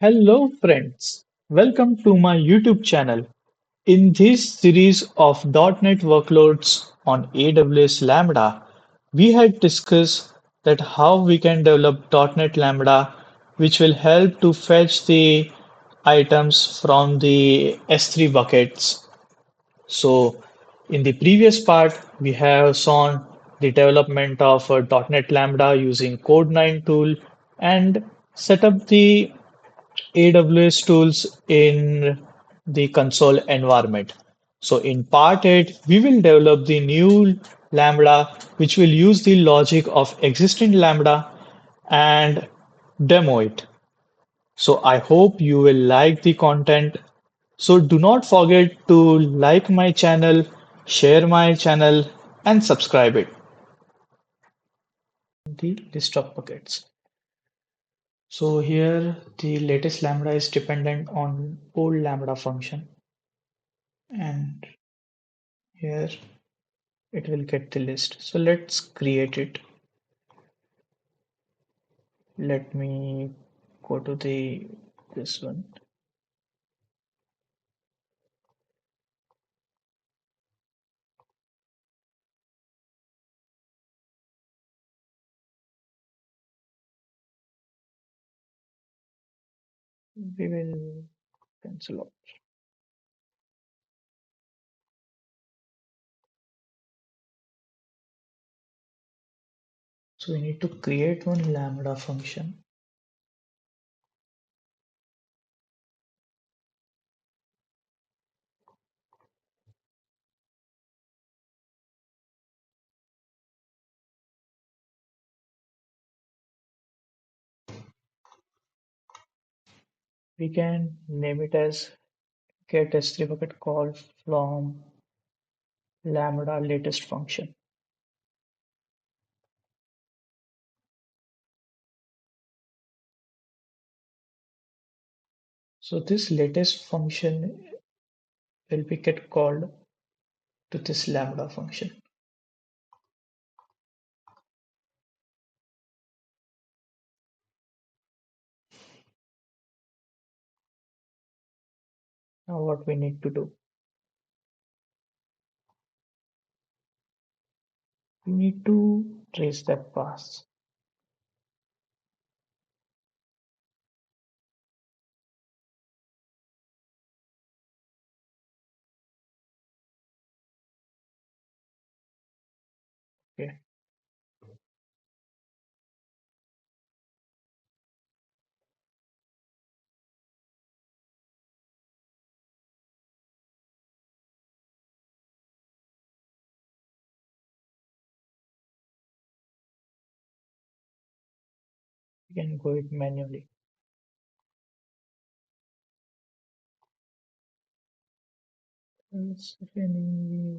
Hello friends, welcome to my YouTube channel. In this series of .NET workloads on AWS Lambda, we had discussed that how we can develop .NET Lambda which will help to fetch the items from the S3 buckets. So in the previous part, we have shown the development of a .NET Lambda using Code9 tool and set up the AWS tools in the console environment. So in part 8, we will develop the new Lambda, which will use the logic of existing Lambda and demo it. So I hope you will like the content. So do not forget to like my channel, share my channel, and subscribe it. The list of buckets. So here the latest Lambda is dependent on old Lambda function. And here it will get the list. So let's create it. Let me go to the this one. We will cancel out. So we need to create one Lambda function. We can name it as get S3 bucket call from Lambda latest function. So this latest function will be get called to this Lambda function. Now what we need to do? We need to trace that path. Okay. We can go it manually. If any,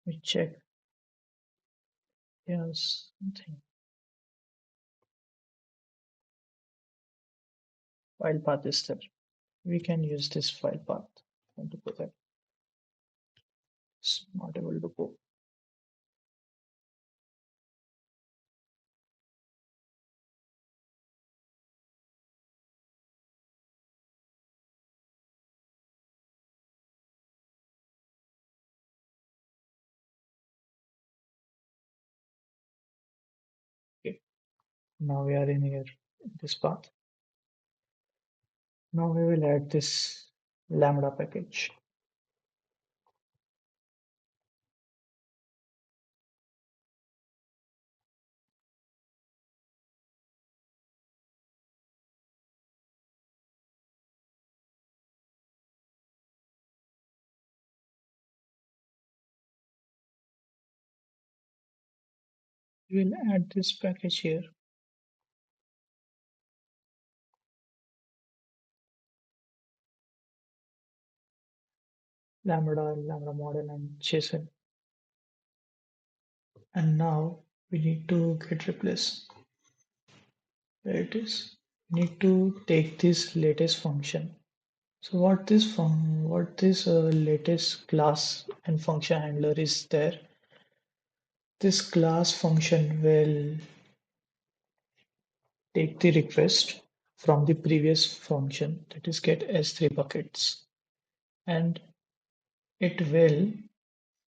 let me check. Yes, something. File path is there. We can use this file path. Want to put that. It's not able to go. Okay. Now we are in here, in this path. Now we will add this Lambda package. We will add this package here. Lambda model, and JSON. And now we need to get replace. There it is. We need to take this latest function. So what this latest class and function handler is there. This class function will take the request from the previous function, that is get S3 buckets, and it will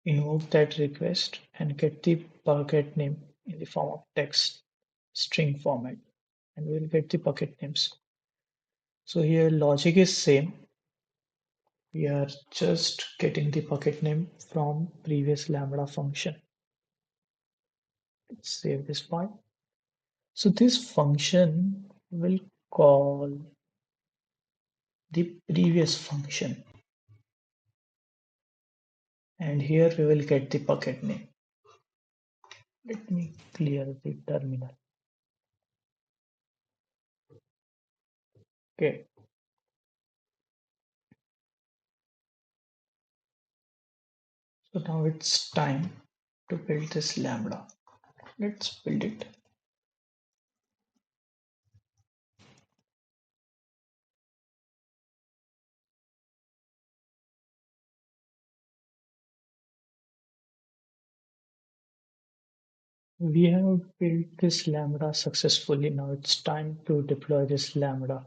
invoke that request and get the bucket name in the form of text string format, and we'll get the bucket names. So here logic is same. We are just getting the bucket name from previous Lambda function. Let's save this file. So this function will call the previous function, and here we will get the bucket name. Let me clear the terminal. Okay. So now it's time to build this Lambda. Let's build it. We have built this Lambda successfully. Now it's time to deploy this Lambda.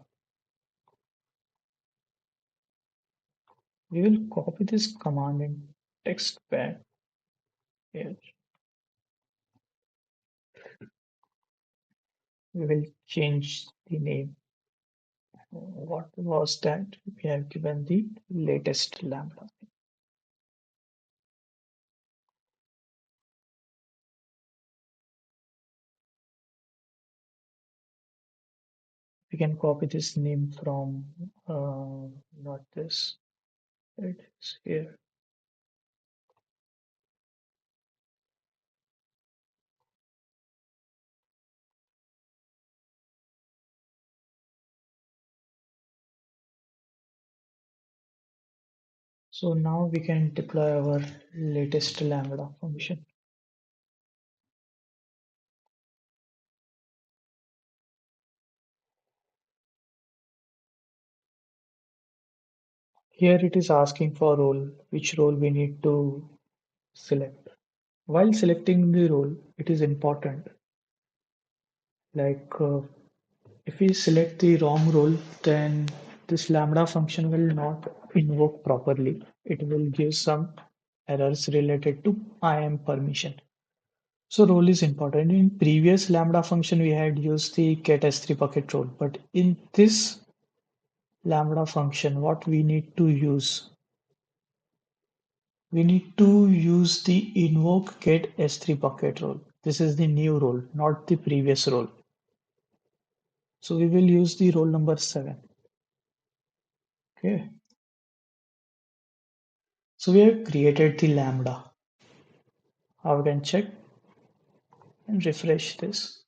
We will copy this command in text pad here. We will change the name. What was that? We have given the latest Lambda. We can copy this name from not this. It is here. So now we can deploy our latest Lambda function. Here it is asking for role, which role we need to select. While selecting the role, it is important. Like if we select the wrong role, then this Lambda function will not invoke properly. It will give some errors related to IAM permission. So role is important. In previous Lambda function, we had used the get S3 bucket role, but in this Lambda function, what we need to use? We need to use the invoke get S3 bucket role. This is the new role, not the previous role. So we will use the role number 7. Okay. So we have created the Lambda. Now we can check and refresh this.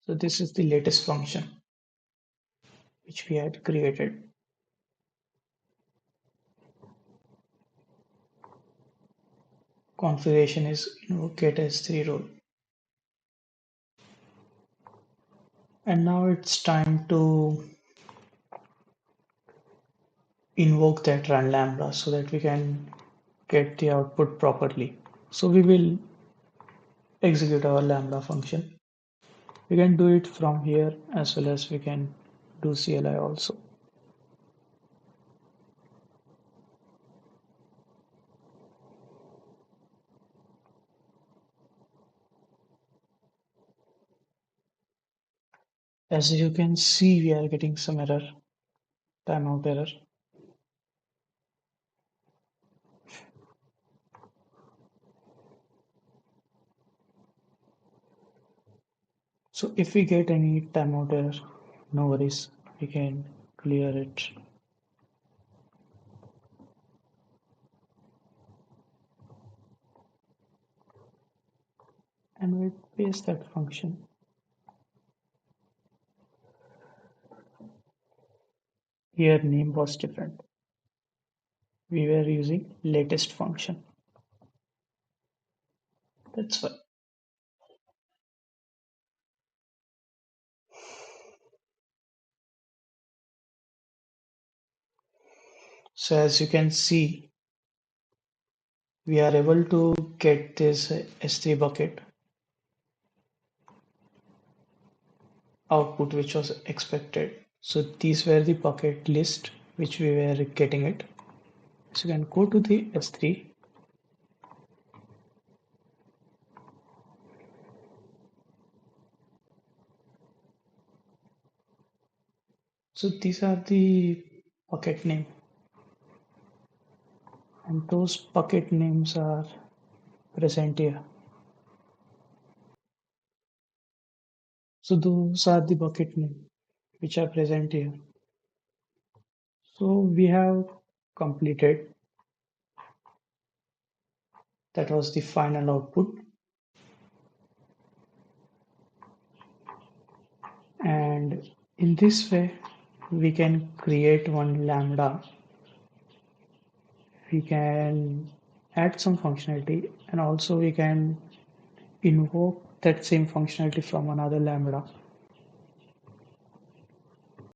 So this is the latest function which we had created. Configuration is invoke get S3 role. And now it's time to invoke that run Lambda so that we can get the output properly. So we will execute our Lambda function. We can do it from here as well as we can do CLI also. As you can see, we are getting some error, timeout error. So if we get any timeout error, no worries, we can clear it. And we paste that function. Here name was different. We were using latest function. That's why. So as you can see, we are able to get this S3 bucket output which was expected. So these were the bucket list which we were getting it. So you can go to the S3. So these are the bucket name, and those bucket names are present here. So those are the bucket name which are present here. So we have completed. That was the final output. And in this way, we can create one Lambda. We can add some functionality, and also we can invoke that same functionality from another Lambda.